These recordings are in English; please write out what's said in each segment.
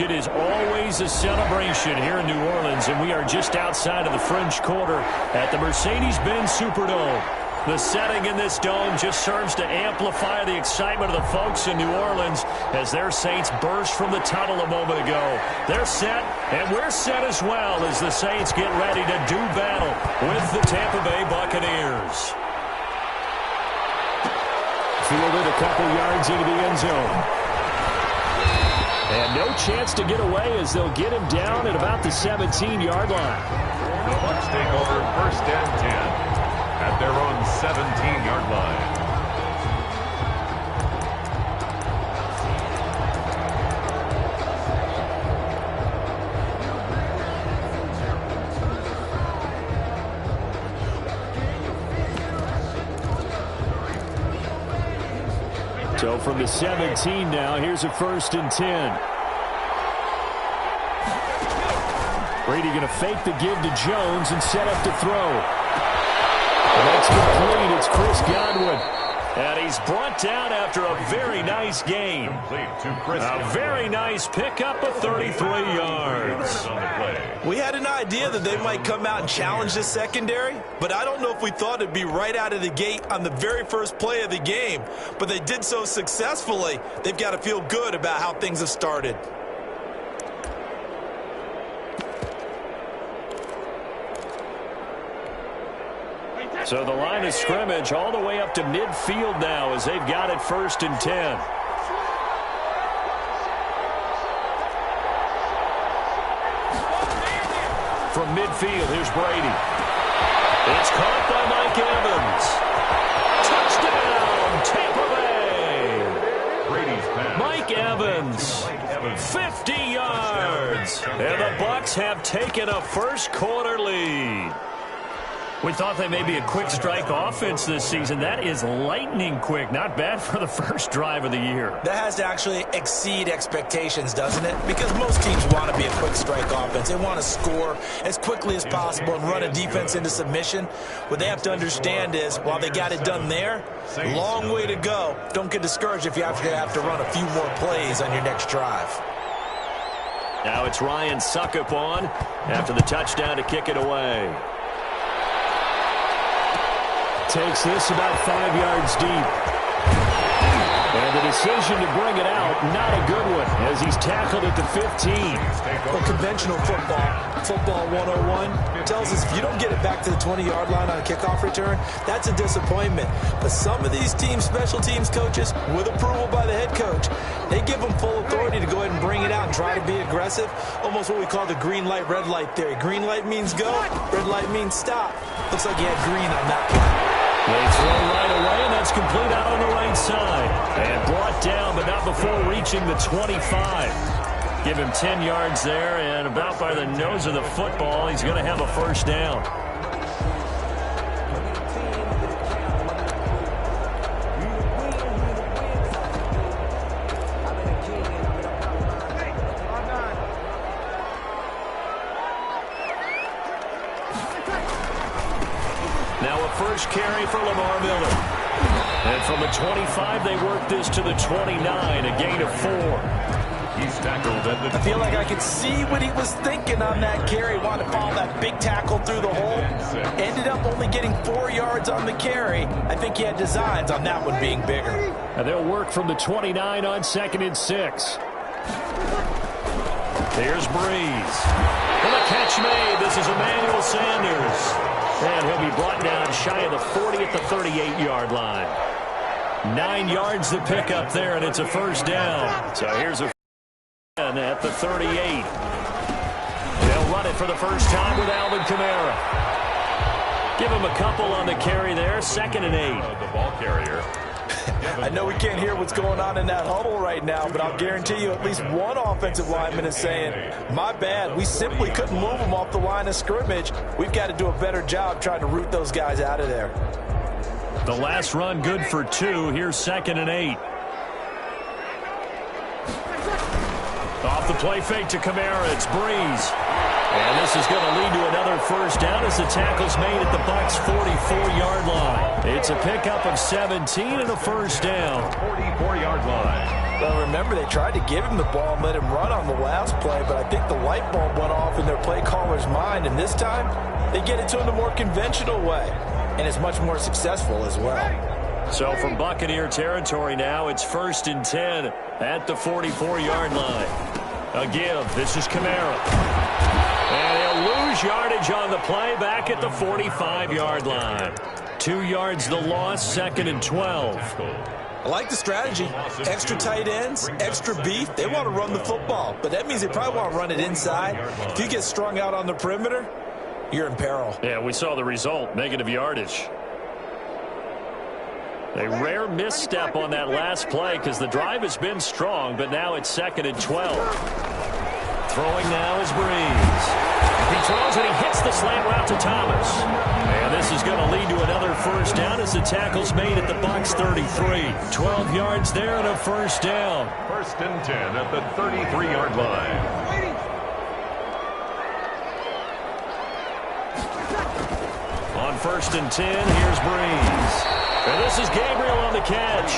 It is always a celebration here in New Orleans, and we are just outside of the French Quarter at the Mercedes-Benz Superdome. The setting in this dome just serves to amplify the excitement of the folks in New Orleans as their Saints burst from the tunnel a moment ago. They're set, and we're set as well as the Saints get ready to do battle with the Tampa Bay Buccaneers. Fielded a couple yards into the end zone. And no chance to get away as they'll get him down at about the 17-yard line. The Bucs take over 1st and 10 at their own 17-yard line. So from the 17 now, here's a 1st and 10. Brady going to fake the give to Jones and set up to throw. And that's complete. It's Chris Godwin. And he's brought down after a very nice game. A very nice pickup of 33 yards. We had an idea that they might come out and challenge the secondary, but I don't know if we thought it'd be right out of the gate on the very first play of the game. But they did so successfully, they've got to feel good about how things have started. So the line of scrimmage all the way up to midfield now as they've got it 1st and 10. From midfield, here's Brady. It's caught by Mike Evans. Touchdown, Tampa Bay. Brady's pass. Mike Evans, 50 yards. And the Bucs have taken a first quarter lead. We thought they may be a quick strike offense this season. That is lightning quick. Not bad for the first drive of the year. That has to actually exceed expectations, doesn't it? Because most teams want to be a quick strike offense. They want to score as quickly as possible and run a defense into submission. What they have to understand is, while they got it done there, long way to go. Don't get discouraged if you have to run a few more plays on your next drive. Now it's Ryan Suckup on after the touchdown to kick it away. Takes this about 5 yards deep. And the decision to bring it out, not a good one, as he's tackled at the 15. Well, conventional football 101, tells us if you don't get it back to the 20-yard line on a kickoff return, that's a disappointment. But some of these special teams coaches, with approval by the head coach, they give them full authority to go ahead and bring it out and try to be aggressive. Almost what we call the green light, red light theory. Green light means go, red light means stop. Looks like he had green on that one. They throw right away, and that's complete out on the right side. And brought down, but not before reaching the 25. Give him 10 yards there, and about by the nose of the football, he's going to have a first down. First carry for Lamar Miller. And from the 25, they work this to the 29, a gain of 4. He's tackled at the I feel like I could see what he was thinking on that carry. Wanted to follow that big tackle through the hole. Ended up only getting 4 yards on the carry. I think he had designs on that one being bigger. And they'll work from the 29 on 2nd and 6. Here's Breeze. And a catch made. This is Emmanuel Sanders. And he'll be brought down shy of the 40 at the 38-yard line. 9 yards to pick up there, and it's a first down. So here's a at the 38. They'll run it for the first time with Alvin Kamara. Give him a couple on the carry there. 2nd and 8. The ball carrier. I know we can't hear what's going on in that huddle right now, but I'll guarantee you at least one offensive lineman is saying, my bad, we simply couldn't move them off the line of scrimmage. We've got to do a better job trying to root those guys out of there. The last run good for 2. Here's 2nd and 8. Off the play fake to Kamara. It's Breeze. And this is going to lead to another first down as the tackle's made at the Bucs' 44-yard line. It's a pickup of 17 and a first down. 44-yard line. Well, remember, they tried to give him the ball and let him run on the last play, but I think the light bulb went off in their play caller's mind, and this time they get it to him the more conventional way, and it's much more successful as well. So from Buccaneer territory now, it's 1st and 10 at the 44-yard line. A give. This is Kamara. And he'll lose yardage on the play back at the 45-yard line. 2 yards the loss, 2nd and 12. I like the strategy. Extra tight ends, extra beef. They want to run the football, but that means they probably want to run it inside. If you get strung out on the perimeter, you're in peril. Yeah, we saw the result, negative yardage. A rare misstep on that last play because the drive has been strong, but now it's 2nd and 12. Throwing now is Breeze. He throws and he hits the slant route to Thomas. And this is going to lead to another first down as the tackle's made at the Bucs' 33. 12 yards there and a first down. 1st and 10 at the 33-yard line. On 1st and 10, here's Breeze. And this is Gabriel on the catch.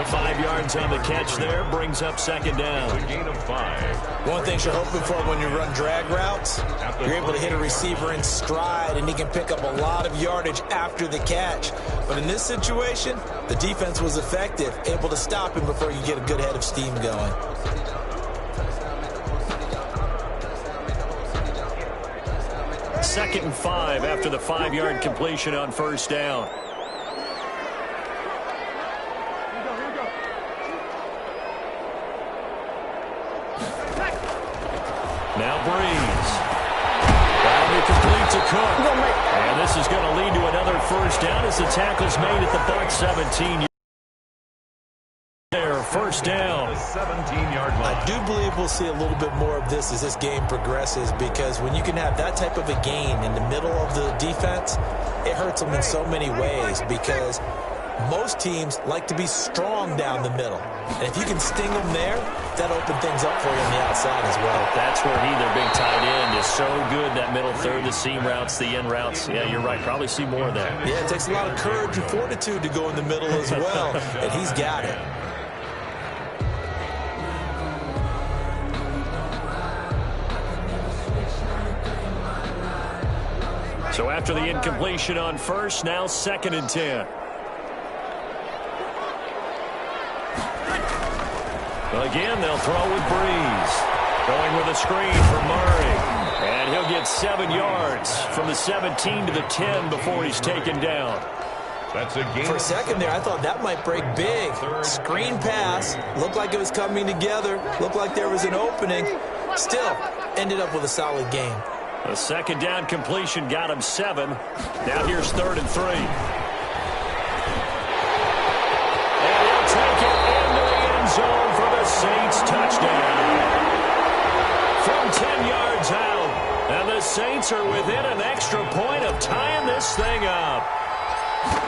5 yards on the catch there, brings up 2nd down. A gain of 5. One thing you're hoping for when you run drag routes, you're able to hit a receiver in stride, and he can pick up a lot of yardage after the catch. But in this situation, the defense was effective, able to stop him before you get a good head of steam going. Second and 5 after the 5-yard completion on first down. Now Breeze. That'll be complete to Cook. And this is going to lead to another first down as the tackle's made at the Bucs' 17. There, first down. The 17-yard line. I do believe we'll see a little bit more of this as this game progresses, because when you can have that type of a gain in the middle of the defense, it hurts them in so many ways, because most teams like to be strong down the middle. And if you can sting them there, that'll open things up for you on the outside as well. That's where their big tight end is so good, that middle third, the seam routes, the in routes. Yeah, you're right. Probably see more of that. Yeah, it takes a lot of courage and fortitude to go in the middle as well, and he's got it. So after the incompletion on first, now 2nd and 10. Again, they'll throw with Breeze. Going with a screen for Murray. And he'll get 7 yards from the 17 to the 10 before he's taken down. That's a gain. For a second there, I thought that might break big. Screen pass. Looked like it was coming together. Looked like there was an opening. Still, ended up with a solid game. The 2nd down completion got him 7. Now here's 3rd and 3. And he'll take it into the end zone for the Saints touchdown. From 10 yards out. And the Saints are within an extra point of tying this thing up.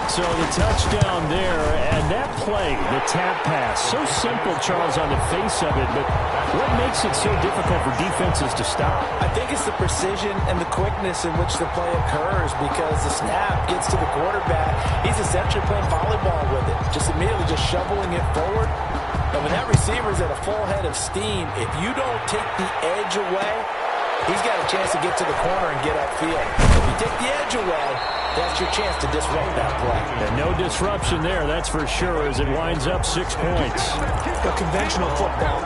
So the touchdown there, and that play, the tap pass, so simple, Charles, on the face of it, but what makes it so difficult for defenses to stop? I think it's the precision and the quickness in which the play occurs, because the snap gets to the quarterback. He's essentially playing volleyball with it, just immediately just shoveling it forward. And when that receiver's at a full head of steam, if you don't take the edge away, he's got a chance to get to the corner and get upfield. If you take the edge away, that's your chance to disrupt that play. And no disruption there, that's for sure, as it winds up 6 points. But conventional football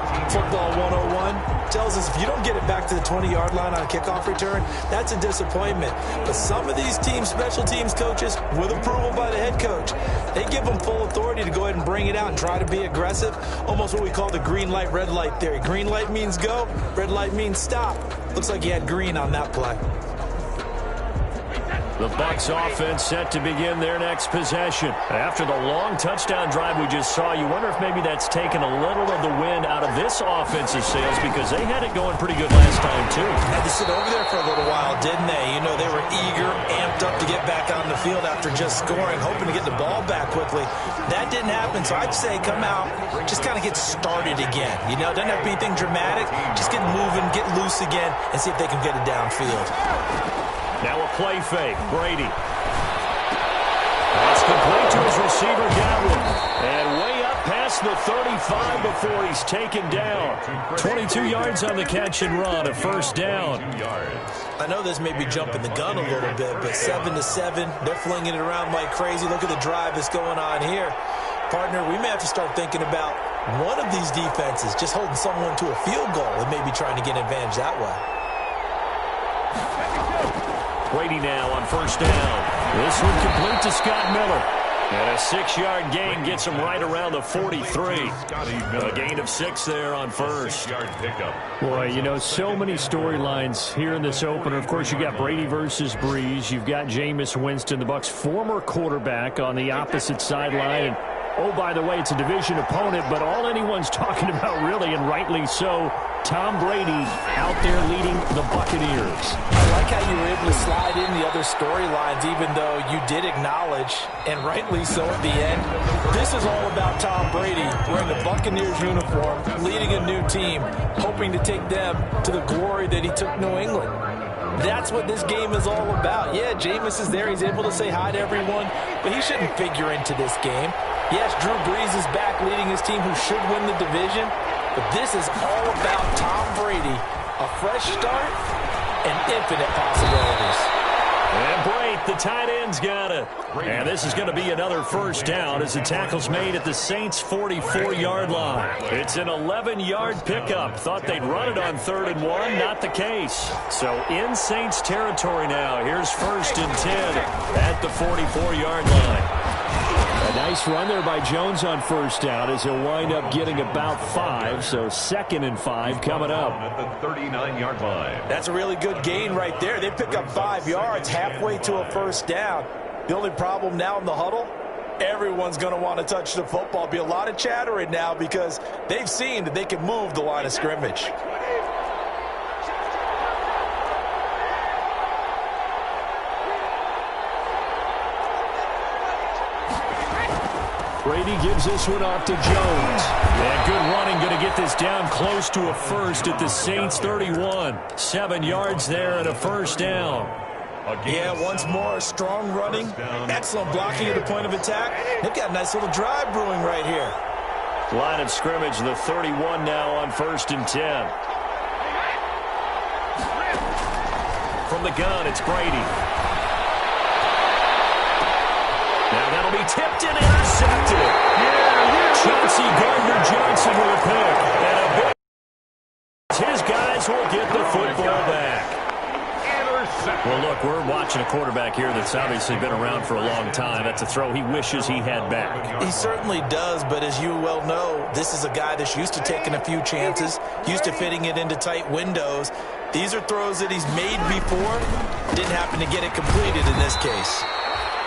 101, tells us if you don't get it back to the 20-yard line on a kickoff return, that's a disappointment. But some of these teams, special teams coaches, with approval by the head coach, they give them full authority to go ahead and bring it out and try to be aggressive. Almost what we call the green light, red light theory. Green light means go, red light means stop. Looks like he had green on that play. The Bucs offense set to begin their next possession. After the long touchdown drive we just saw, you wonder if maybe that's taken a little of the wind out of this offensive sails, because they had it going pretty good last time, too. Had to sit over there for a little while, didn't they? You know, they were eager, amped pumped up to get back on the field after just scoring, hoping to get the ball back quickly. That didn't happen, so I'd say come out, just kind of get started again. You know, doesn't have to be anything dramatic. Just get moving, get loose again, and see if they can get it downfield. Now a play fake. Brady. That's complete to his receiver, Godwin. And way up past the 35 before he's taken down. 22 yards on the catch and run, a first down. I know this may be jumping the gun a little bit, but 7-7, they're flinging it around like crazy. Look at the drive that's going on here. Partner, we may have to start thinking about one of these defenses just holding someone to a field goal and maybe trying to get an advantage that way. Brady now on first down. This one complete to Scott Miller. And a 6-yard gain gets him right around the 43. A gain of 6 there on first. Boy, you know, so many storylines here in this opener. Of course, you got Brady versus Breeze. You've got Jameis Winston, the Bucs' former quarterback, on the opposite sideline. And, oh, by the way, it's a division opponent, but all anyone's talking about really, and rightly so, Tom Brady out there leading the Buccaneers. I like how you were able to slide in the other storylines, even though you did acknowledge, and rightly so at the end, this is all about Tom Brady wearing the Buccaneers uniform, leading a new team, hoping to take them to the glory that he took New England. That's what this game is all about. Yeah, Jameis is there. He's able to say hi to everyone, but he shouldn't figure into this game. Yes, Drew Brees is back leading his team who should win the division, but this is all about Tom Brady, a fresh start and infinite possibilities. And Brate, the tight end's got it. And this is going to be another first down as the tackle's made at the Saints' 44-yard line. It's an 11-yard pickup. Thought they'd run it on 3rd and 1. Not the case. So in Saints territory now. Here's 1st and 10 at the 44-yard line. A nice run there by Jones on first down as he'll wind up getting about 5. So 2nd and 5 coming up. At the 39-yard line. That's a really good gain right there. They pick up 5 yards halfway to a first down. The only problem now in the huddle, everyone's going to want to touch the football. Be a lot of chattering now because they've seen that they can move the line of scrimmage. Brady gives this one off to Jones. Yeah, good running. Going to get this down close to a first at the Saints 31. 7 yards there and a first down. Yeah, once more, strong running. Excellent blocking at the point of attack. They've got a nice little drive brewing right here. Line of scrimmage, the 31 now on 1st and 10. From the gun, it's Brady. Now that'll be tipped and intercepted. Chauncey Gardner-Johnson with a pick. And a big... His guys will get the football back. Well, look, we're watching a quarterback here that's obviously been around for a long time. That's a throw he wishes he had back. He certainly does, but as you well know, this is a guy that's used to taking a few chances, used to fitting it into tight windows. These are throws that he's made before. Didn't happen to get it completed in this case.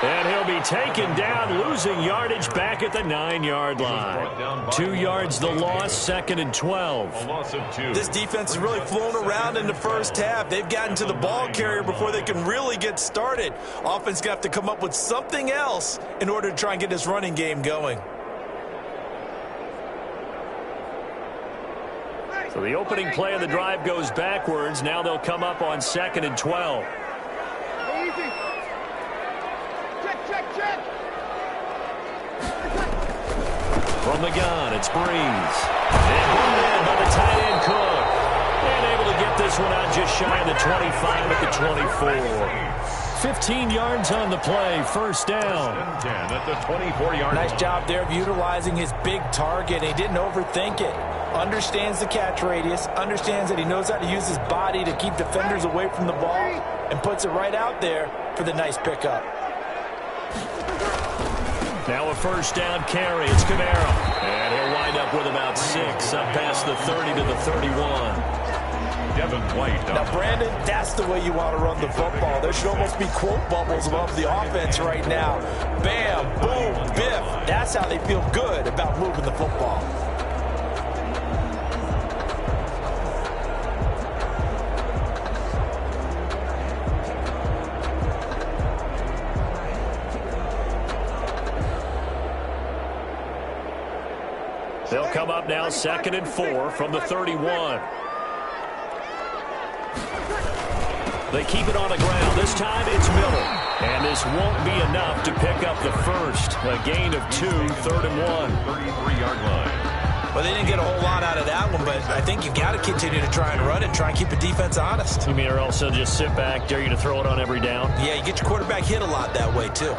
And he'll be taken down, losing yardage back at the 9-yard line. 2 yards the loss, 2nd and 12. A loss of 2. This defense has really flown around in the first half. They've gotten to the ball carrier before they can really get started. Offense got to come up with something else in order to try and get this running game going. So the opening play of the drive goes backwards. Now they'll come up on 2nd and 12. From the gun, it's Breeze. And brought in by the tight end Cook. And able to get this one out just shy of the 25 at the 24. 15 yards on the play, first down. 10 at the 24-yard line. Nice job there of utilizing his big target. He didn't overthink it. Understands the catch radius, understands that he knows how to use his body to keep defenders away from the ball, and puts it right out there for the nice pickup. Now a first down carry. It's Camaro. And he'll wind up with about 6 up past the 30 to the 31. Devin White. Now, Brandon, that's the way you want to run the football. There should almost be quote bubbles above the offense right now. Bam, boom, biff. That's how they feel good about moving the football. come up now 2nd and 4 from the 31. They keep it on the ground. This time it's Miller. And this won't be enough to pick up the first. A gain of 2, 3rd and 1. 33-yard line. Well, they didn't get a whole lot out of that one, but I think you got to continue to try and run it, try and keep the defense honest. You mean, or else they'll just sit back, dare you to throw it on every down? Yeah, you get your quarterback hit a lot that way, too.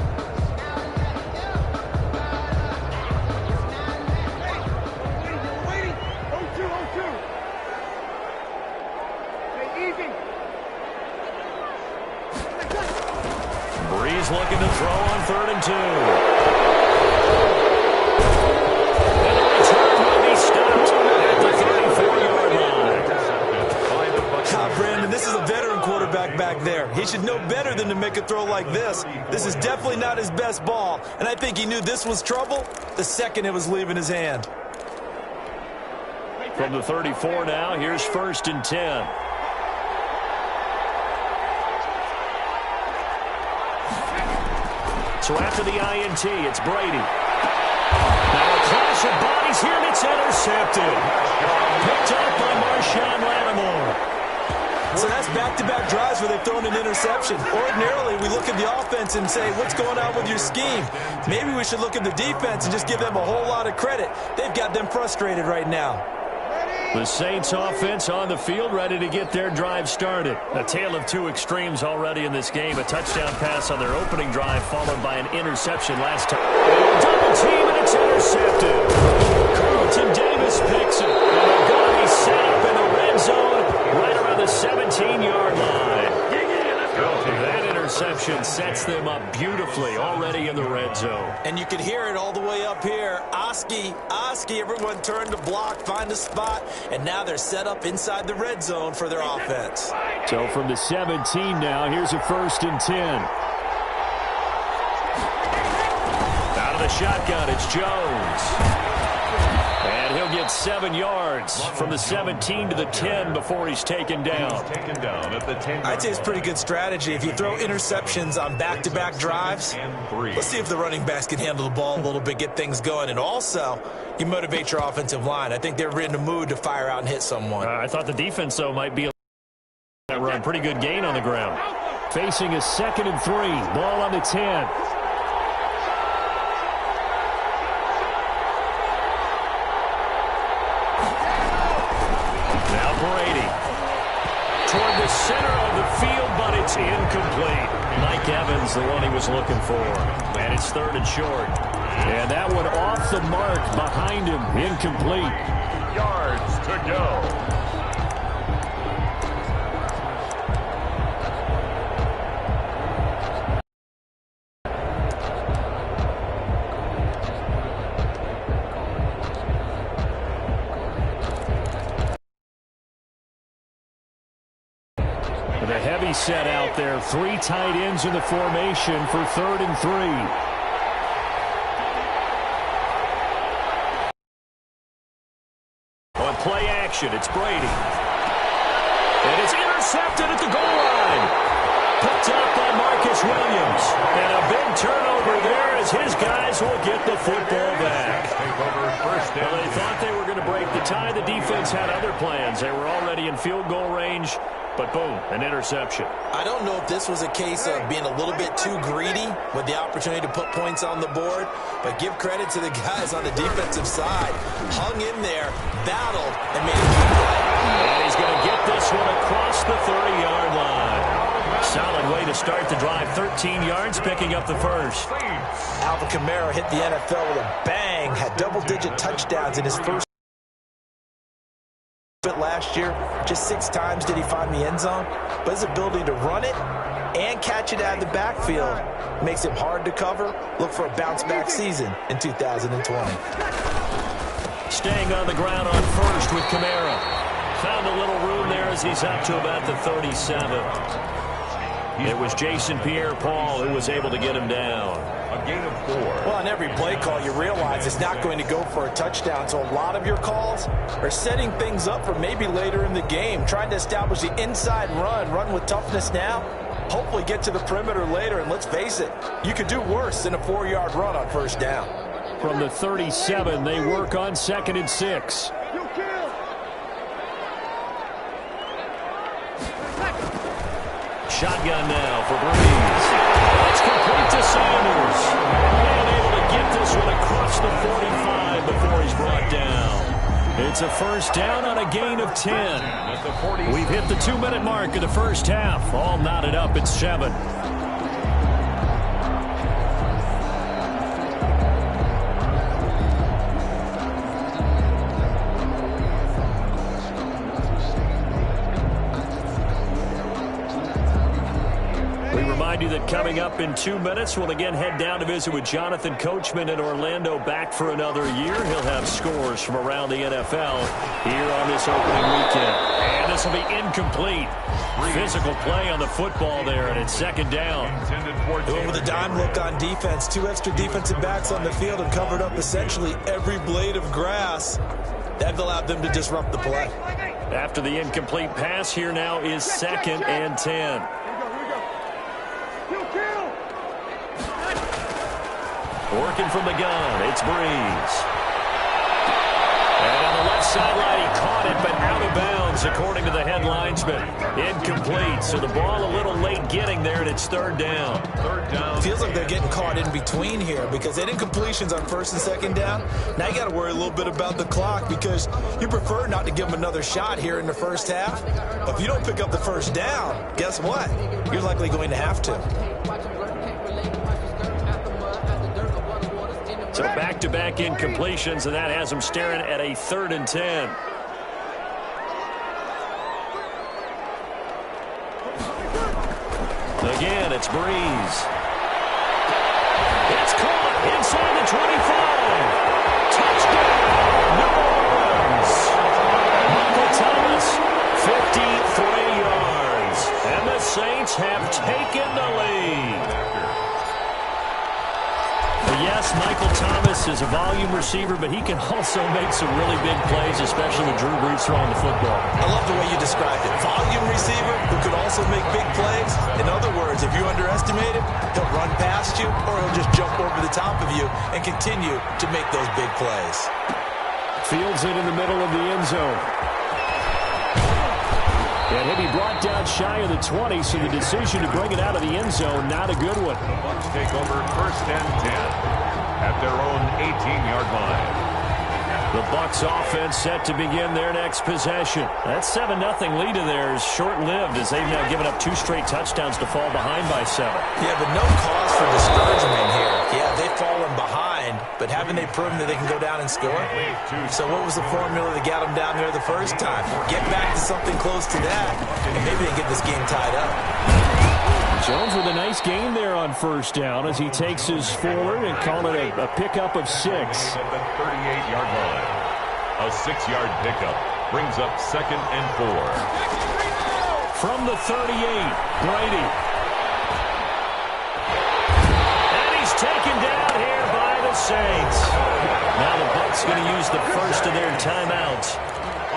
Breeze looking to throw on 3rd and 2. And the return will be stopped at the 34-yard line. Brandon, this is a veteran quarterback back there. He should know better than to make a throw like this. This is definitely not his best ball, and I think he knew this was trouble the second it was leaving his hand. From the 34 now, here's 1st and 10. So after the INT, it's Brady. Now a clash of bodies here, and it's intercepted. Picked up by Marshawn Lattimore. So that's back-to-back drives where they've thrown an interception. Ordinarily, we look at the offense and say, what's going on with your scheme? Maybe we should look at the defense and just give them a whole lot of credit. They've got them frustrated right now. The Saints offense on the field, ready to get their drive started. A tale of two extremes already in this game. A touchdown pass on their opening drive, followed by an interception last time. Double team, and it's intercepted. Carlton Davis picks it. And they're going to be set up in the red zone right around the 17-yard line. That interception sets them up beautifully already in the red zone. And you can hear it all the way up here. Oski, everyone turned to block, find a spot, and now they're set up inside the red zone for their offense. So from the 17 now, here's a 1st and 10. Out of the shotgun, it's Jones. And he'll get 7 yards from the 17 to the 10 before he's taken down. Taken down at the 10. I'd say it's pretty good strategy. If you throw interceptions on back-to-back drives, let's see if the running backs can handle the ball a little bit, get things going. And also, you motivate your offensive line. I think they're in the mood to fire out and hit someone. I thought the defense, though, might be a run. Pretty good gain on the ground. Facing a 2nd and 3. Ball on the 10. Toward the center of the field, but it's incomplete. Mike Evans, the one he was looking for. And it's 3rd and short. And that one off the mark behind him. Incomplete. Yards to go. The heavy set out there. 3 tight ends in the formation for 3rd and 3. On play action, it's Brady. And it's intercepted at the goal line. Picked up by Marcus Williams. And a big turnover there as his guys will get the football back. Well, they thought they were going to break the tie. The defense had other plans. They were already in field goal range. But boom, an interception. I don't know if this was a case of being a little bit too greedy with the opportunity to put points on the board, but give credit to the guys on the defensive side. Hung in there, battled, and made a good play. And he's going to get this one across the 30-yard line. Solid way to start the drive. 13 yards, picking up the first. Alvin Kamara hit the NFL with a bang, had double-digit touchdowns in his first last year. Just 6 times did he find the end zone, but his ability to run it and catch it out of the backfield makes him hard to cover. Look for a bounce-back season in 2020. Staying on the ground on first with Kamara. Found a little room there as he's up to about the 37. It was Jason Pierre-Paul who was able to get him down. A gain of 4. Well, on every play call, you realize it's not going to go for a touchdown. So a lot of your calls are setting things up for maybe later in the game, trying to establish the inside run with toughness now, hopefully get to the perimeter later. And let's face it, you could do worse than a 4-yard run on first down. From the 37, they work on 2nd and 6. Shotgun now for Breeze. It's complete to Sanders. And able to get this one across the 45 before he's brought down. It's a first down on a gain of 10. We've hit the 2-minute mark of the first half. All knotted up at 7. You that coming up in 2 minutes, we'll again head down to visit with Jonathan Coachman in Orlando, back for another year. He'll have scores from around the NFL here on this opening weekend. And this will be incomplete. Physical play on the football there, and it's 2nd down. Doing with a dime look on defense. 2 extra defensive backs on the field and covered up essentially every blade of grass. That allowed them to disrupt the play. After the incomplete pass, here now is 2nd and 10. Working from the gun, it's Breeze. And on the left sideline, he caught it, but out of bounds, according to the head linesman. Incomplete, so the ball a little late getting there, and it's 3rd down. Feels like they're getting caught in between here because they did incompletions on 1st and 2nd down. Now you got to worry a little bit about the clock because you prefer not to give them another shot here in the first half. But if you don't pick up the first down, guess what? You're likely going to have to. So back-to-back incompletions, and that has them staring at a 3rd and 10. Again, it's Breeze. It's caught inside the 25. Touchdown, New Orleans. Michael Thomas, 53 yards. And the Saints have taken the lead. Yes, Michael Thomas is a volume receiver, but he can also make some really big plays, especially with Drew Brees throwing the football. I love the way you described it. Volume receiver who could also make big plays. In other words, if you underestimate him, he'll run past you or he'll just jump over the top of you and continue to make those big plays. Fields it in the middle of the end zone. And he'll be brought down shy of the 20, so the decision to bring it out of the end zone, not a good one. The Bucs take over 1st and 10 at their own 18-yard line. The Bucs offense set to begin their next possession. That 7-0 lead of theirs short-lived as they've now given up 2 straight touchdowns to fall behind by 7. Yeah, but no cause for discouragement here. Yeah, they've fallen behind, but haven't they proven that they can go down and score? So what was the formula that got them down there the first time? Get back to something close to that, and maybe they get this game tied up. Jones with a nice gain there on 1st down as he takes his forward and call it a pickup of 6. At the 38-yard line. A 6-yard pickup brings up 2nd and 4. From the 38, Brady. And he's taken down here by the Saints. Now the Bucs going to use the first of their timeouts,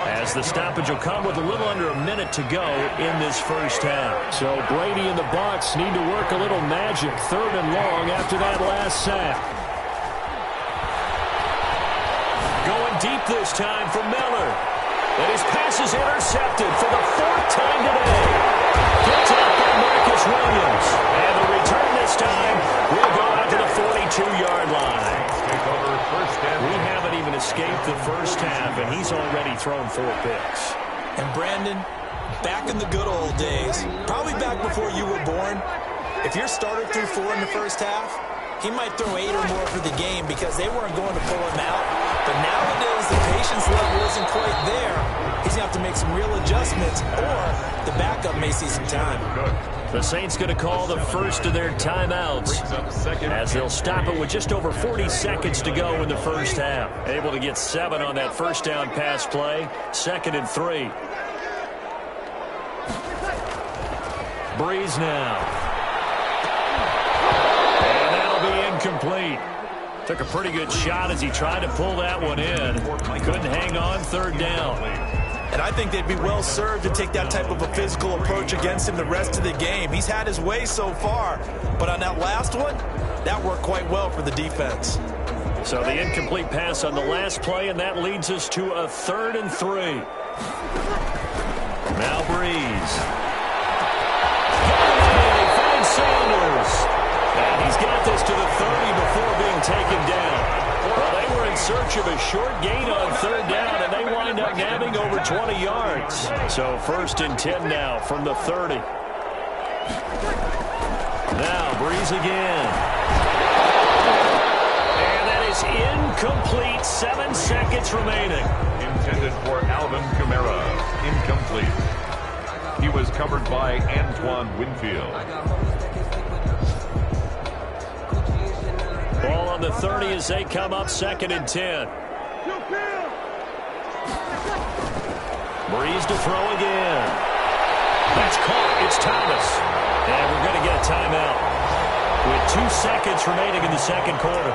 as the stoppage will come with a little under a minute to go in this first half. So Brady and the Bucs need to work a little magic. 3rd and long after that last sack. Going deep this time for Miller. And his pass is intercepted for the 4th time today. Picked up by Marcus Williams. And the return this time will go out to the 42-yard line. We haven't even escaped the first half, and he's already thrown 4 picks. And Brandon, back in the good old days, probably back before you were born, if your starter threw 4 in the first half, he might throw 8 or more for the game because they weren't going to pull him out. But nowadays, the patience level isn't quite there. He's going to have to make some real adjustments, or the backup may see some time. The Saints going to call the first of their timeouts as they'll stop it with just over 40 seconds to go in the first half. Able to get 7 on that first down pass play. 2nd and 3. Breeze now. And that'll be incomplete. Took a pretty good shot as he tried to pull that one in. Couldn't hang on. 3rd down. And I think they'd be well served to take that type of a physical approach against him the rest of the game. He's had his way so far, but on that last one, that worked quite well for the defense. So the incomplete pass on the last play, and that leads us to a 3rd and 3. Now Breeze. He finds Sanders. And he's got this to the 30 before being taken down. Well, they were in search of a short gain on 3rd down, and they wind up nabbing over 20 yards. So 1st and 10 now from the 30. Now Breeze again. And that is incomplete. 7 seconds remaining. Intended for Alvin Kamara. Incomplete. He was covered by Antoine Winfield. Ball on the 30 as they come up 2nd and 10. Breeze to throw again. That's caught. It's Thomas. And we're going to get a timeout with 2 seconds remaining in the 2nd quarter.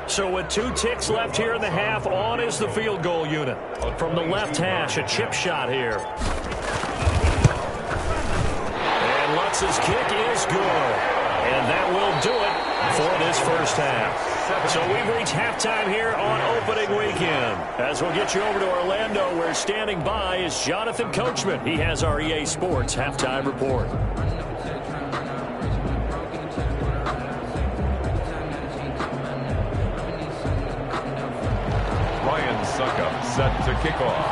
So with 2 ticks left here in the half, on is the field goal unit. From the left hash, a chip shot here. And Lutz's kick is good. And that will do it for this 1st half. So we've reached halftime here on opening weekend. As we'll get you over to Orlando, where standing by is Jonathan Coachman. He has our EA Sports halftime report. Suckup set to kick off.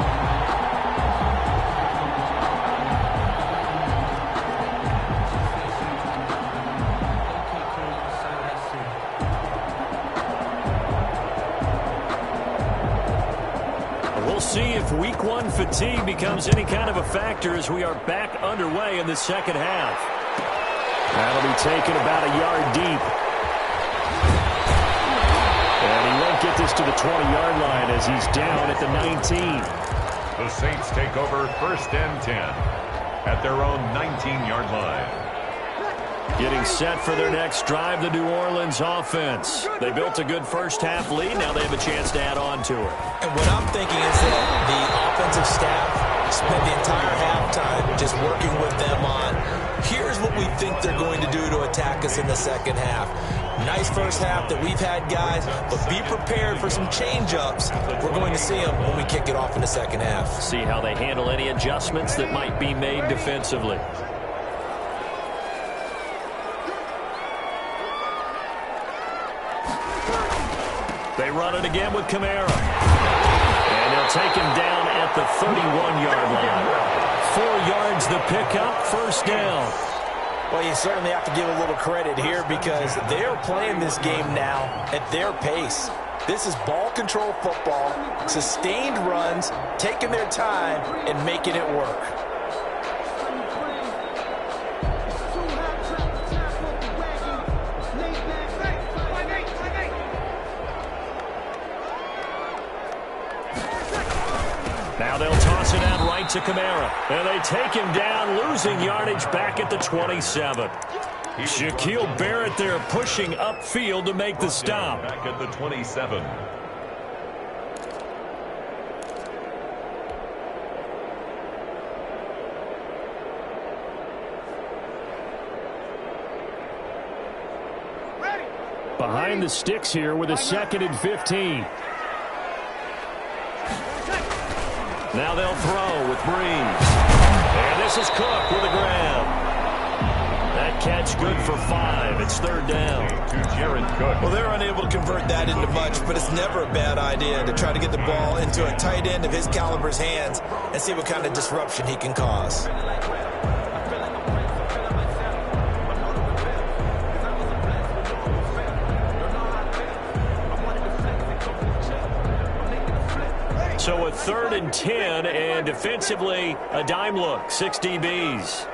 We'll see if week 1 fatigue becomes any kind of a factor as we are back underway in the 2nd half. That'll be taken about a yard deep. And he won't get this to the 20-yard line as he's down at the 19. The Saints take over 1st and 10 at their own 19-yard line. Getting set for their next drive, the New Orleans offense. They built a good 1st half lead. Now they have a chance to add on to it. And what I'm thinking is that the offensive staff spent the entire halftime just working with them on, here's what we think they're going to do to attack us in the 2nd half. Nice 1st half that we've had, guys, but be prepared for some change-ups. We're going to see them when we kick it off in the 2nd half. See how they handle any adjustments that might be made defensively. They run it again with Kamara. And they'll take him down at the 31-yard line. 4 yards the pickup, 1st down. Well, you certainly have to give a little credit here because they're playing this game now at their pace. This is ball control football, sustained runs, taking their time and making it work. Now they'll toss it out right to Kamara. And they take him down, losing yardage back at the 27. Shaquille Barrett there pushing upfield to make the stop. Back at the 27. Behind the sticks here with a 2nd and 15. Now they'll throw with Breeze. And this is Cook with a grab. That catch good for 5. It's 3rd down. To Jared Cook. Well, they're unable to convert that into much, but it's never a bad idea to try to get the ball into a tight end of his caliber's hands and see what kind of disruption he can cause. So a 3rd and 10, and defensively, a dime look, 6 DBs.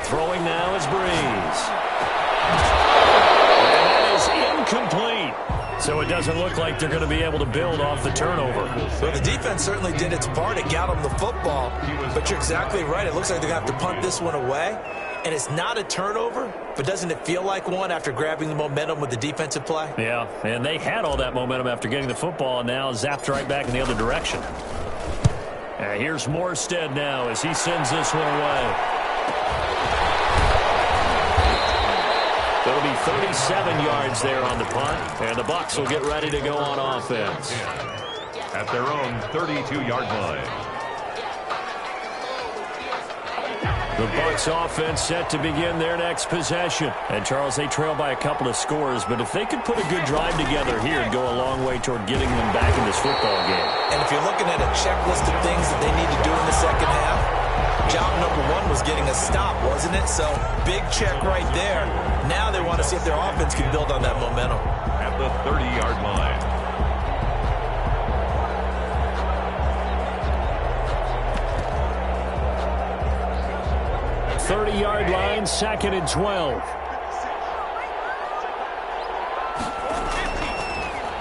Throwing now is Breeze. And that is incomplete. So it doesn't look like they're going to be able to build off the turnover. Well, the defense certainly did its part. It got them the football. But you're exactly right. It looks like they're going to have to punt this one away. and it's not a turnover, but doesn't it feel like one after grabbing the momentum with the defensive play? Yeah, and they had all that momentum after getting the football, and now zapped right back in the other direction. And here's Morstead now as he sends this one away. It'll be 37 yards there on the punt, and the Bucs will get ready to go on offense. At their own 32-yard line. The Bucs offense set to begin their next possession. And, Charles, they trail by a couple of scores, but if they could put a good drive together here, it'd go a long way toward getting them back in this football game. And if you're looking at a checklist of things that they need to do in the second half, job number one was getting a stop, wasn't it? So, big check right there. Now they want to see if their offense can build on that momentum. At the 30-yard line. 30-yard line, 2nd and 12.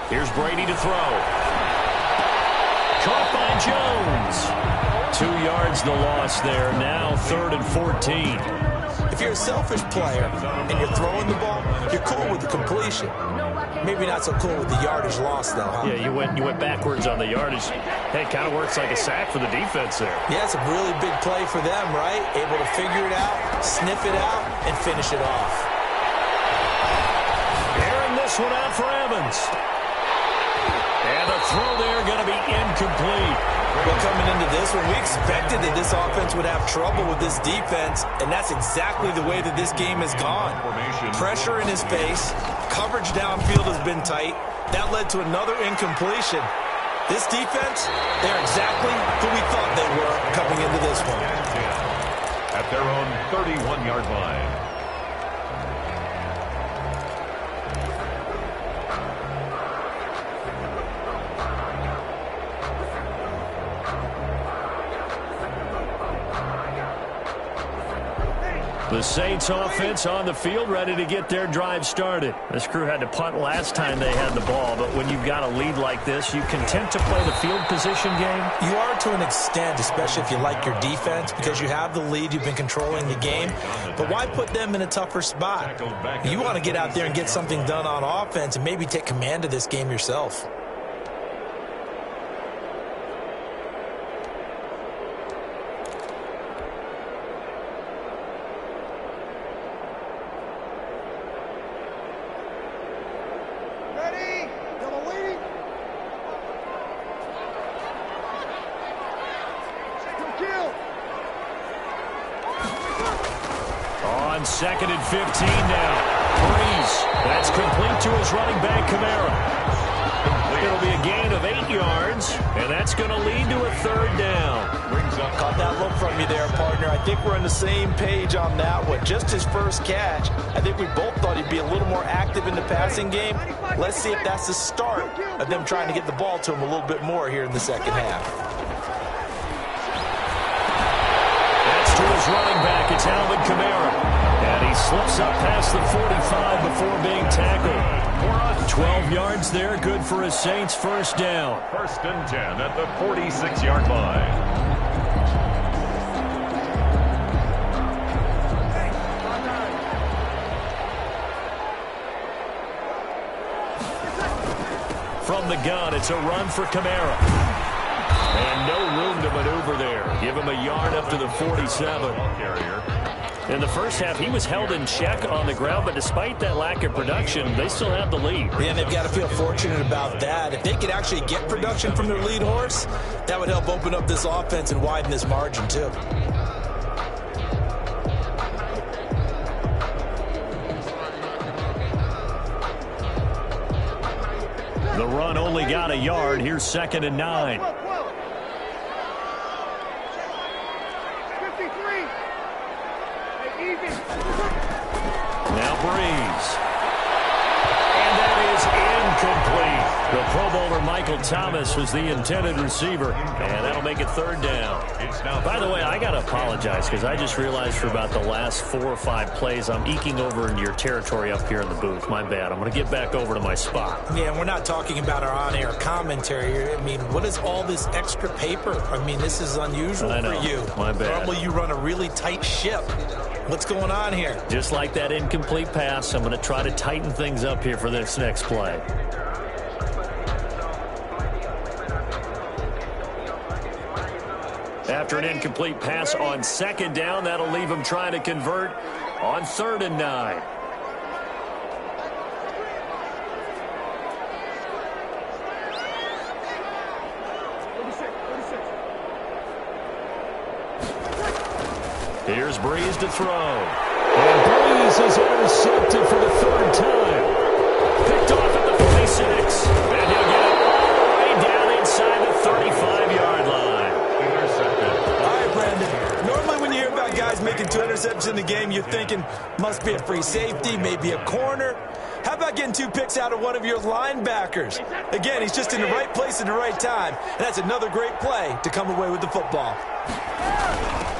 Here's Brady to throw. Caught by Jones. 2 yards the loss there. Now 3rd and 14. If you're a selfish player and you're throwing the ball, you're cool with the completion. Maybe not so cool with the yardage loss, though, huh? Yeah, you went backwards on the yardage. Hey, it kind of works like a sack for the defense there. Yeah, it's a really big play for them, right? Able to figure it out, sniff it out, and finish it off. Airing this one out for Evans. And the throw there going to be incomplete. Well, coming into this one, we expected that this offense would have trouble with this defense, and that's exactly the way that this game has gone. Pressure in his face, coverage downfield has been tight. That led to another incompletion. This defense, they're exactly who we thought they were coming into this one. At their own 31-yard line. The Saints offense on the field, ready to get their drive started. This crew had to punt last time they had the ball, but when you've got a lead like this, you content to play the field position game? You are to an extent, especially if you like your defense, because you have the lead, you've been controlling the game. But why put them in a tougher spot? You want to get out there and get something done on offense and maybe take command of this game yourself. On 2nd and 15 now. Breeze. That's complete to his running back, Kamara. It'll be a gain of 8 yards, and that's going to lead to a 3rd down. Caught that look from you there, partner. I think we're on the same page on that one. Just his first catch. I think we both thought he'd be a little more active in the passing game. Let's see if that's the start of them trying to get the ball to him a little bit more here in the second half. That's to his running back. It's Alvin Kamara. And he slips up past the 45 before being tackled. 12 yards there, good for a Saints first down. 1st and 10 at the 46-yard line. From the gun, it's a run for Kamara. And no room to maneuver there. Give him a yard up to the 47. In the first half, he was held in check on the ground, but despite that lack of production, they still have the lead. Yeah, and they've got to feel fortunate about that. If they could actually get production from their lead horse, that would help open up this offense and widen this margin, too. The run only got a yard. Here's 2nd and 9. Now Breeze. And that is incomplete. The Pro Bowler Michael Thomas was the intended receiver, and that'll make it 3rd down. By the way, I got to apologize because I just realized for about the last 4 or 5 plays, I'm eking over into your territory up here in the booth. My bad. I'm going to get back over to my spot. Yeah, and we're not talking about our on-air commentary here. I mean, what is all this extra paper? I mean, this is unusual for you. My bad. Normally you run a really tight ship. What's going on here? Just like that incomplete pass, I'm going to try to tighten things up here for this next play. After an incomplete pass on second down, that'll leave him trying to convert on 3rd and 9. Here's Breeze to throw. And Breeze is intercepted for the 3rd time. Picked off at the 46. And he'll get it all the way down inside the 35-yard line. Intercepted. All right, Brandon. Normally when you hear about guys making 2 interceptions in the game, you're thinking must be a free safety, maybe a corner. How about getting 2 picks out of one of your linebackers? Again, he's just in the right place at the right time. And that's another great play to come away with the football.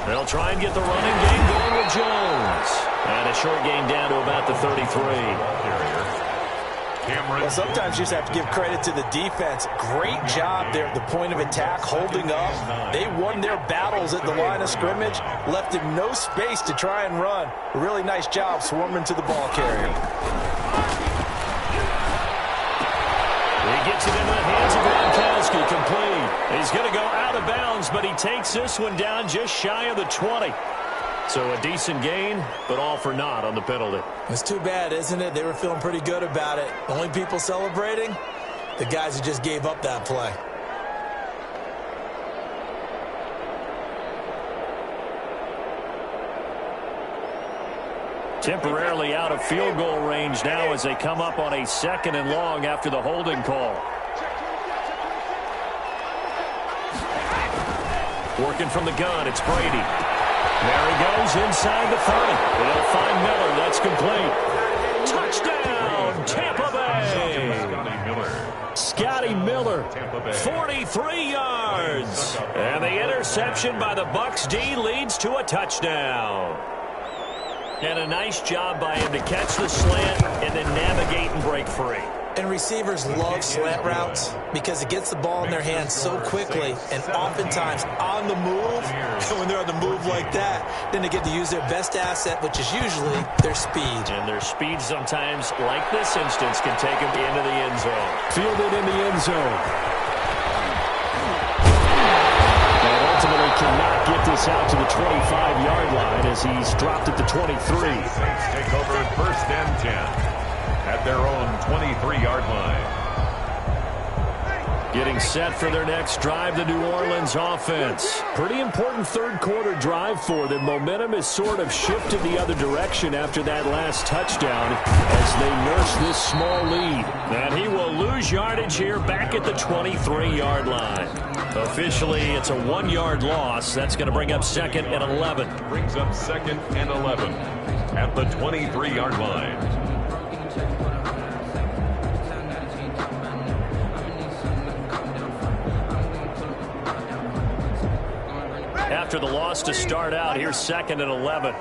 They'll try and get the running game going with Jones. And a short gain down to about the 33. Well, sometimes you just have to give credit to the defense. Great job there at the point of attack, holding up. They won their battles at the line of scrimmage, left him no space to try and run. A really nice job swarming to the ball carrier. He gets it into the hands of Gronkowski, complete. He's going to go out of bounds, but he takes this one down just shy of the 20. So a decent gain, but all for naught on the penalty. It's too bad, isn't it? They were feeling pretty good about it. The only people celebrating, the guys who just gave up that play. Temporarily out of field goal range now as they come up on a 2nd and long after the holding call. Working from the gun, it's Brady. There he goes inside the 30. They'll find Miller. That's complete. Touchdown, Tampa Bay. Scotty Miller, 43 yards. And the interception by the Bucs D leads to a touchdown. And a nice job by him to catch the slant and then navigate and break free. And receivers love slant routes because it gets the ball in their hands so quickly and oftentimes on the move. And when they're on the move like that, then they get to use their best asset, which is usually their speed. And their speed sometimes, like this instance, can take them into the end zone. Fielded in the end zone. And ultimately cannot get this out to the 25-yard line as he's dropped at the 23. Saints take over 1st and 10. At their own 23-yard line. Getting set for their next drive, the New Orleans offense. Pretty important 3rd quarter drive for them. Momentum has sort of shifted the other direction after that last touchdown as they nurse this small lead. And he will lose yardage here back at the 23-yard line. Officially, it's a 1-yard loss. That's going to bring up 2nd and 11. Brings up 2nd and 11 at the 23-yard line. After the loss to start out, here's 2nd and 11.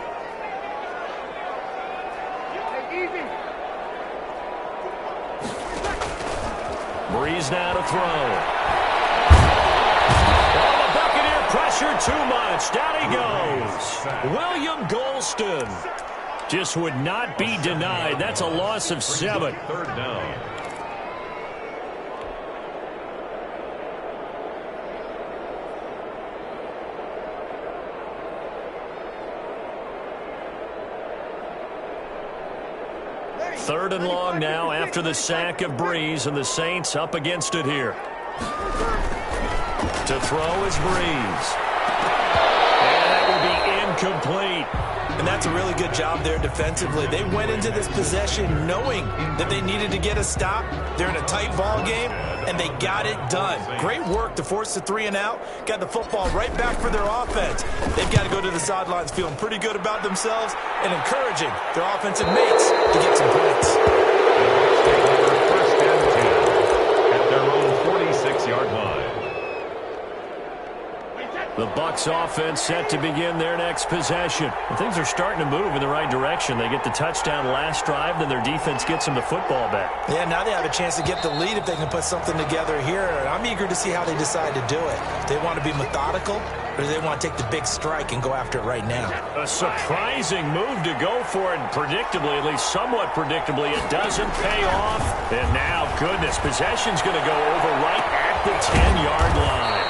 Breeze now to throw. Oh, the Buccaneer pressure too much. Down he goes. William Golston just would not be denied. That's a loss of 7. 3rd down. Third and long now after the sack of Breeze, and the Saints up against it here. To throw is Breeze. And that will be incomplete. And that's a really good job there defensively. They went into this possession knowing that they needed to get a stop. They're in a tight ball game, and they got it done. Great work to force the 3 and out. Got the football right back for their offense. They've got to go to the sidelines feeling pretty good about themselves and encouraging their offensive mates to get some points. Take over 1st and 10 at their own 46-yard line. The Bucs offense set to begin their next possession. And things are starting to move in the right direction. They get the touchdown last drive, then their defense gets them the football back. Yeah, now they have a chance to get the lead if they can put something together here. I'm eager to see how they decide to do it. Do they want to be methodical, or do they want to take the big strike and go after it right now? A surprising move to go for it, and predictably, at least somewhat predictably, it doesn't pay off. And now, goodness, possession's going to go over right at the 10-yard line.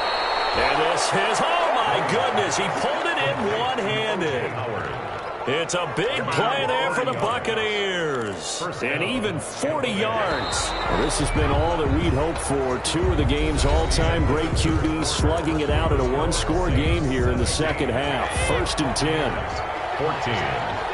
And this is, oh my goodness, he pulled it in one-handed. It's a big play there for the Buccaneers. And even 40 yards. Well, this has been all that we'd hoped for. Two of the game's all-time great QBs slugging it out in a one-score game here in the second half. 1st and 10. 14.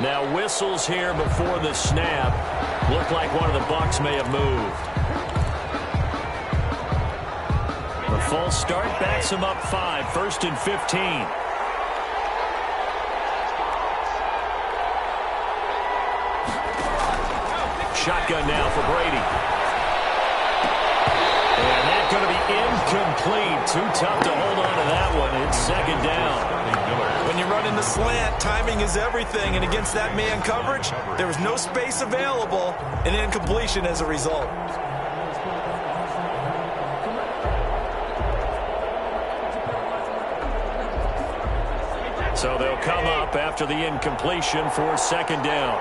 Now whistles here before the snap. Looked like one of the Bucs may have moved. The false start backs him up 5. 1st and 15. Shotgun now for Brady. And that's going to be incomplete. Too tough to hold on to that one. It's 2nd down. When you run in the slant, timing is everything, and against that man coverage, there was no space available, and incompletion as a result. So they'll come up after the incompletion for 2nd down.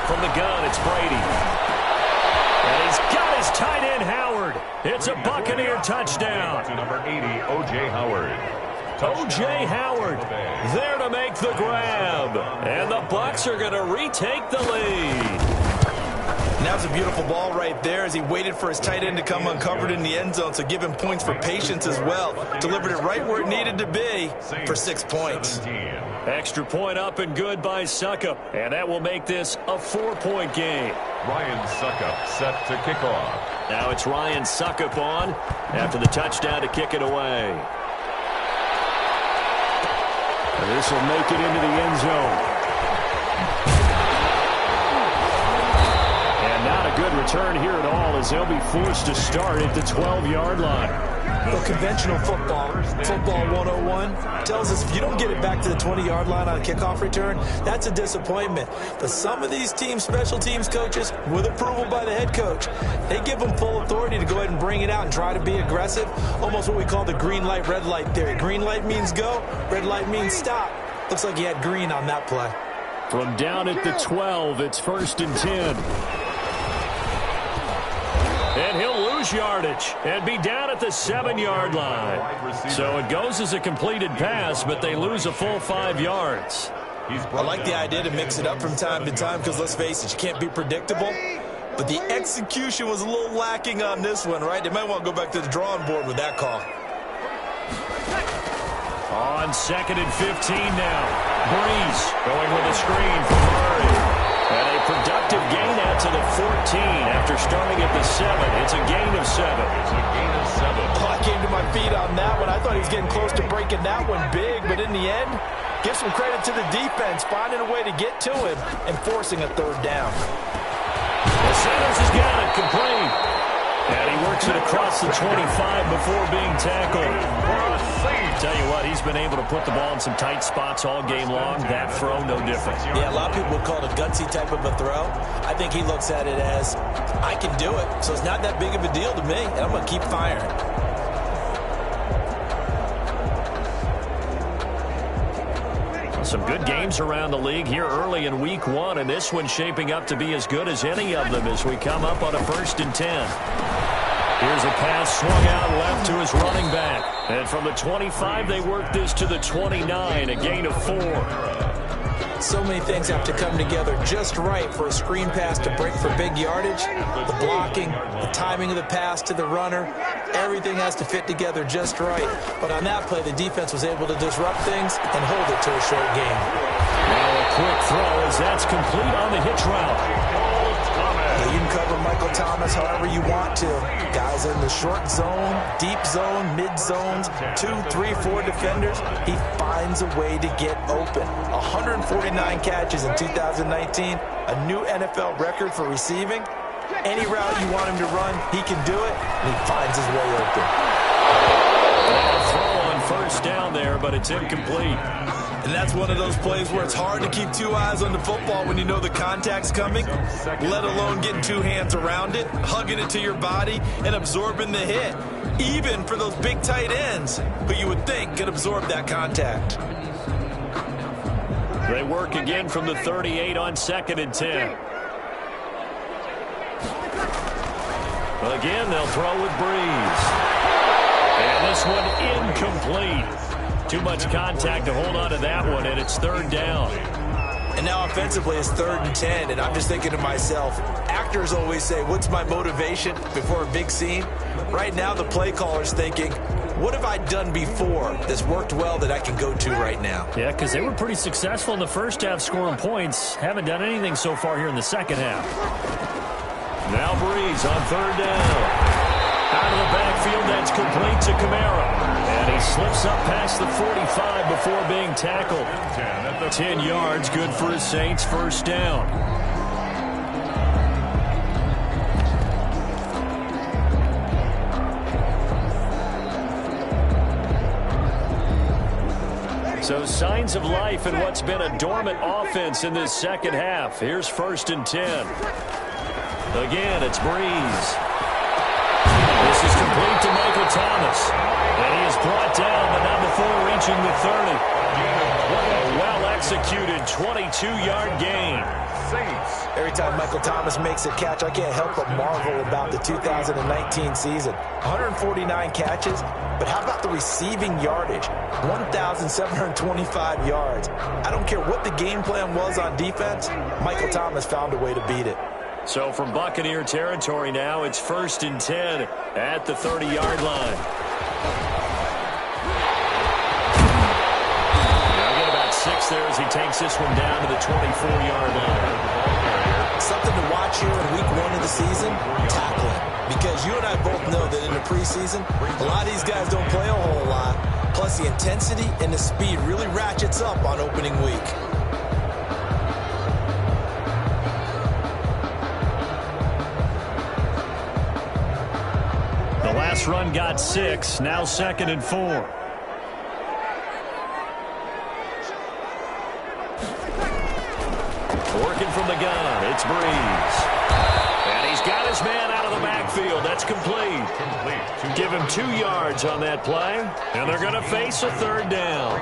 From the gun, it's Brady. And he's got his tight end, Howard. It's a Buccaneer touchdown. To number 80, O.J. Howard. O.J. Howard there to make the grab. And the Bucs are going to retake the lead. And that was a beautiful ball right there as he waited for his tight end to come uncovered in the end zone, so give him points for patience as well. Delivered it right where it needed to be for 6 points. Extra point up and good by Suckup. And that will make this a 4-point game. Ryan Suckup set to kick off. Now it's Ryan Suckup on after the touchdown to kick it away. And this will make it into the end zone. And not a good return here at all as they'll be forced to start at the 12-yard line. Well, conventional football 101, tells us if you don't get it back to the 20-yard line on a kickoff return, that's a disappointment. But some of these teams, special teams coaches, with approval by the head coach, they give them full authority to go ahead and bring it out and try to be aggressive, almost what we call the green light, red light theory. Green light means go, red light means stop. Looks like he had green on that play. From down at the 12, it's 1st and 10. And he'll lose yardage and be down at the 7-yard line. So it goes as a completed pass, but they lose a full 5 yards. I like the idea to mix it up from time to time because, let's face it, you can't be predictable. But the execution was a little lacking on this one, right? They might want to go back to the drawing board with that call. On 2nd and 15 now. Breeze going with a screen for Murray. And a productive gain out to the 14 after starting at the 7. It's a gain of 7. It's a gain of 7. Oh, I came to my feet on that one. I thought he was getting close to breaking that one big, but in the end, give some credit to the defense, finding a way to get to him and forcing a 3rd down. Sanders has got it complete. And he works it across the 25 before being tackled. Tell you what, he's been able to put the ball in some tight spots all game long. That throw, no different. Yeah, a lot of people would call it a gutsy type of a throw. I think he looks at it as, I can do it, so it's not that big of a deal to me, and I'm going to keep firing. Some good games around the league here early in week 1, and this one's shaping up to be as good as any of them as we come up on a 1st and 10. Here's a pass swung out left to his running back. And from the 25, they work this to the 29, a gain of 4. So many things have to come together just right for a screen pass to break for big yardage. The blocking, the timing of the pass to the runner, everything has to fit together just right. But on that play, the defense was able to disrupt things and hold it to a short game. Now a quick throw as that's complete on the hitch route. The you can cover Michael Thomas however you want to. Guys in the short zone, deep zone, mid zones, 2, 3, 4 defenders. He finds a way to get open. 149 catches in 2019, a new NFL record for receiving. Any route you want him to run, he can do it, and he finds his way open. A throw on first down there, but it's incomplete. And that's one of those plays where it's hard to keep two eyes on the football when you know the contact's coming, let alone getting two hands around it, hugging it to your body, and absorbing the hit, even for those big tight ends who you would think could absorb that contact. They work again from the 38 on 2nd and 10. Again, they'll throw with Breeze. And this one incomplete. Too much contact to hold on to that one, and it's 3rd down. And now offensively, it's 3rd and 10, and I'm just thinking to myself, actors always say, what's my motivation before a big scene? Right now, the play caller's thinking, what have I done before that's worked well that I can go to right now? Yeah, because they were pretty successful in the first half scoring points. Haven't done anything so far here in the second half. Now Breeze on 3rd down. Out of the backfield, that's complete to Kamara. And he slips up past the 45 before being tackled. 10 yards, good for his Saints, 1st down. So signs of life in what's been a dormant offense in this second half. Here's 1st and 10. Again, it's Breeze. This is complete to Michael Thomas. And he is brought down, but not before reaching the 30. A well-executed 22-yard gain. Every time Michael Thomas makes a catch, I can't help but marvel about the 2019 season. 149 catches, but how about the receiving yardage? 1,725 yards. I don't care what the game plan was on defense, Michael Thomas found a way to beat it. So from Buccaneer territory now, it's 1st and 10 at the 30-yard line. Now get about 6 there as he takes this one down to the 24-yard line. Something to watch here in week 1 of the season, tackling. Because you and I both know that in the preseason, a lot of these guys don't play a whole lot. Plus the intensity and the speed really ratchets up on opening week. Last run got 6, now 2nd and 4. Working from the gun, it's Breeze. And he's got his man out of the backfield. That's complete. Give him 2 yards on that play, and they're going to face a 3rd down.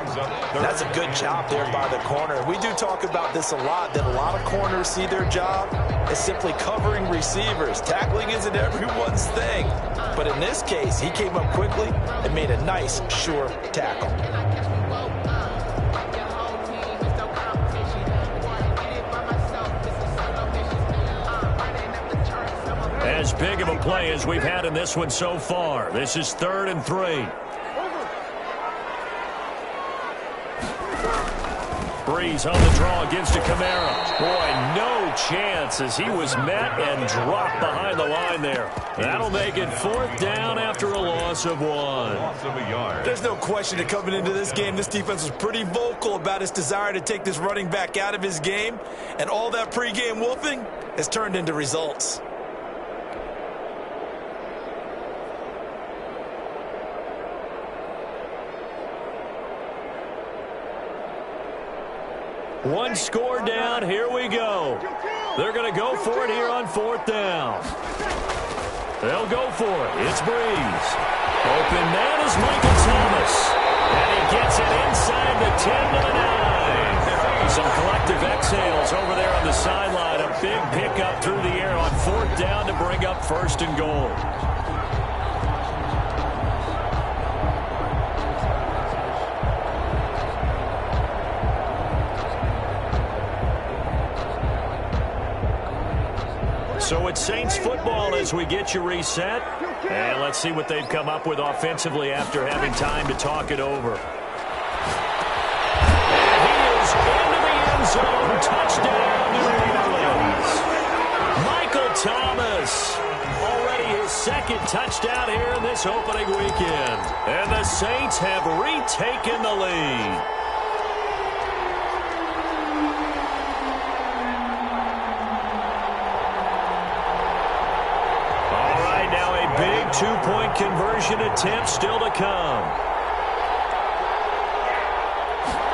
That's a good job there by the corner. We do talk about this a lot, that a lot of corners see their job as simply covering receivers. Tackling isn't everyone's thing. But in this case, he came up quickly and made a nice, sure tackle. As big of a play as we've had in this one so far. This is 3rd and 3. Breeze on the draw, gives to Kamara. Boy, no chance as he was met and dropped behind the line there. That'll make it 4th down after a loss of 1. Loss of a yard. There's no question that coming into this game, this defense was pretty vocal about his desire to take this running back out of his game. And all that pregame wolfing has turned into results. One score down. Here we go. They're going to go for it here on 4th down. They'll go for it. It's Breeze. Open man is Michael Thomas. And he gets it inside the 10 to the 9. Some collective exhales over there on the sideline. A big pickup through the air on 4th down to bring up 1st and goal. So it's Saints football as we get you reset. And let's see what they've come up with offensively after having time to talk it over. And he is into the end zone. Touchdown, New Orleans. Michael Thomas. Already his second touchdown here in this opening weekend. And the Saints have retaken the lead. All right, now a big two-point conversion attempt still to come.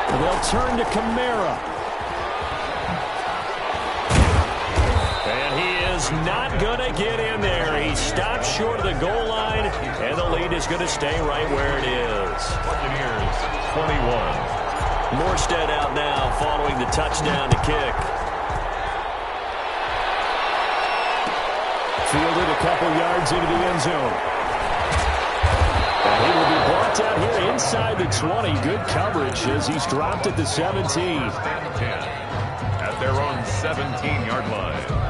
And they'll turn to Kamara. And he is not going to get in there. He stopped short of the goal line, and the lead is going to stay right where it is. Buccaneers, 21. Morstead out now following the touchdown to kick. Fielded a couple yards into the end zone. And he will be brought down here inside the 20. Good coverage as he's dropped at the 17. At their own 17-yard line.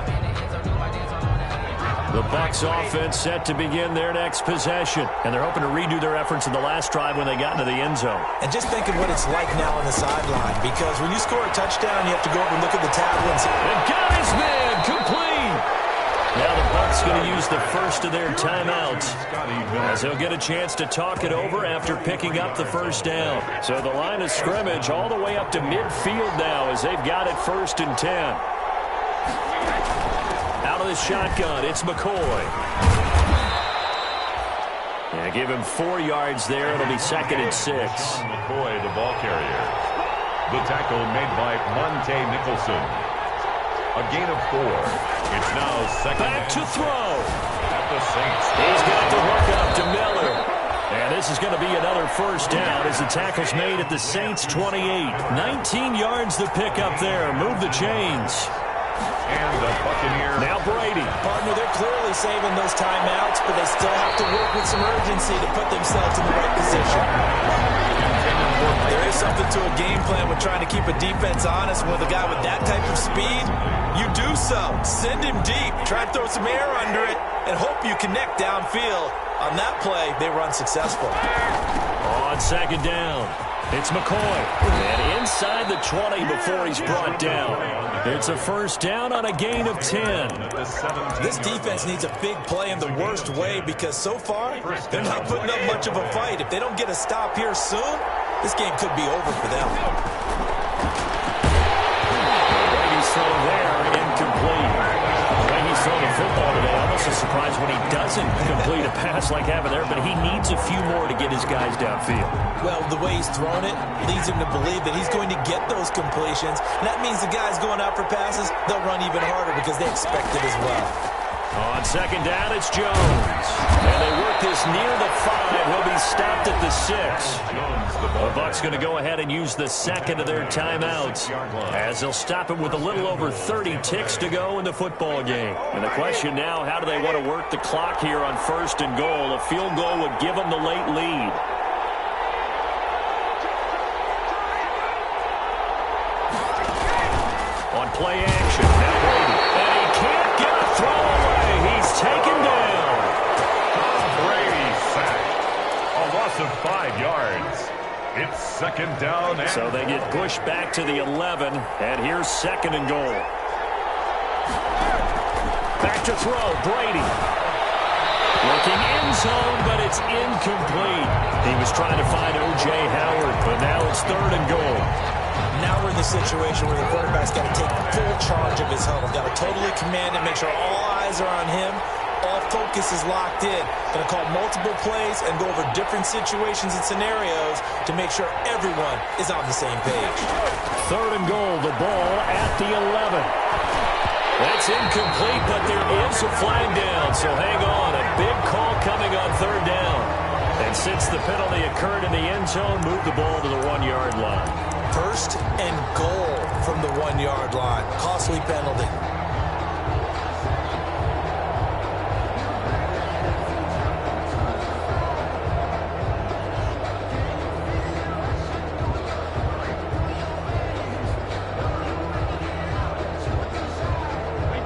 The Bucs offense set to begin their next possession. And they're hoping to redo their efforts in the last drive when they got into the end zone. And just think of what it's like now on the sideline. Because when you score a touchdown, you have to go over and look at the tablet and say, and got his man complete. Now the Bucs going to use the first of their timeouts as they'll get a chance to talk it over after picking up the first down. So the line of scrimmage all the way up to midfield now as they've got it 1st and 10. Out of the shotgun, it's McCoy. Yeah, give him 4 yards there. It'll be 2nd and 6. McCoy, the ball carrier. The tackle made by Monte Nicholson. A gain of 4. It's now 2nd. Back to throw. At the Saints. He's got the hook up to Miller. And this is going to be another first down as the tackle's made at the Saints 28. 19 yards to pick up there. Move the chains. And the Buccaneers. Now Brady. partner, they're clearly saving those timeouts, but they still have to work with some urgency to put themselves in the right position. There is something to a game plan with trying to keep a defense honest. With a guy with that type of speed, you do so. Send him deep. Try to throw some air under it and hope you connect downfield. On that play, they were unsuccessful. On second down, it's McCoy. And inside the 20 before he's brought down. It's a first down on a gain of 10. This defense needs a big play in the worst way because so far, they're not putting up much of a fight. If they don't get a stop here soon, this game could be over for them. Brady's throw there, incomplete. The way he's throwing the football today, almost a surprise when he doesn't complete a pass like having there, but he needs a few more to get his guys downfield. Well, the way he's thrown it leads him to believe that he's going to get those completions. And that means the guys going out for passes, they'll run even harder because they expect it as well. On second down, it's Jones. And they work this near the 5. He'll be stopped at the 6. The Bucs going to go ahead and use the second of their timeouts as they'll stop him with a little over 30 ticks to go in the football game. And the question now, how do they want to work the clock here on first and goal? A field goal would give them the late lead. On play action, now Brady. And he can't get a throw away. He's taken down. Brady sacked. A loss of 5 yards. It's second down. And So they get pushed back to the 11, and here's second and goal. Back to throw, Brady. Looking end zone, but it's incomplete. He was trying to find O.J. Howard, but now it's third and goal. Now we're in the situation where the quarterback's got to take full charge of his huddle. Got to totally command it, make sure all eyes are on him. All focus is locked in. Going to call multiple plays and go over different situations and scenarios to make sure everyone is on the same page. Third and goal, the ball at the 11. That's incomplete, but there is a flag down, so hang on. A big call coming on third down. And since the penalty occurred in the end zone, move the ball to the 1-yard line. First and goal from the 1-yard line. Costly penalty.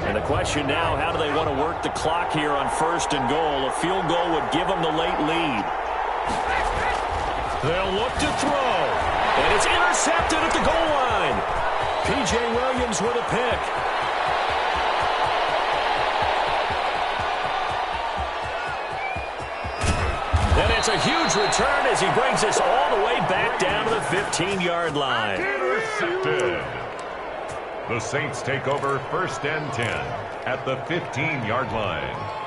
And the question now, how do they want to work the clock here on first and goal? A field goal would give them the late lead. They'll look to throw. And it's intercepted at the goal line. P.J. Williams with a pick. It's a huge return as he brings us all the way back down to the 15-yard line. Intercepted. The Saints take over 1st and 10 at the 15-yard line.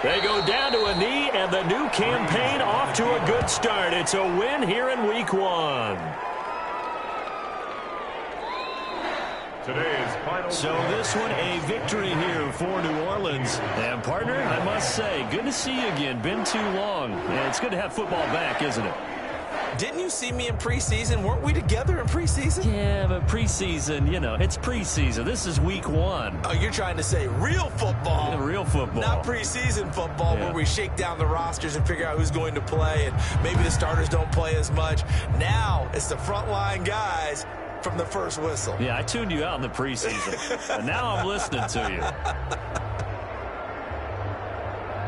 They go down to a knee, and the new campaign off to a good start. It's a win here in Week 1. Today's final. So this one, a victory here for New Orleans. And, partner, I must say, good to see you again. Been too long. And it's good to have football back, isn't it? Didn't you see me in preseason? Weren't we together in preseason? Yeah, but preseason, you know, it's preseason. This is Week 1. Oh, you're trying to say real football. Yeah, real football. Not preseason football, Yeah. where we shake down the rosters and figure out who's going to play, and maybe the starters don't play as much. Now it's the frontline guys from the first whistle. Yeah, I tuned you out in the preseason. And now I'm listening to you.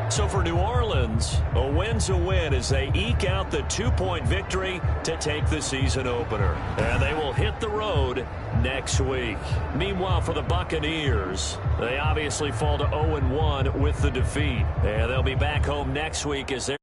So for New Orleans, a win's a win as they eke out the 2-point victory to take the season opener. And they will hit the road next week. Meanwhile, for the Buccaneers, they obviously fall to 0-1 with the defeat. And they'll be back home next week as they're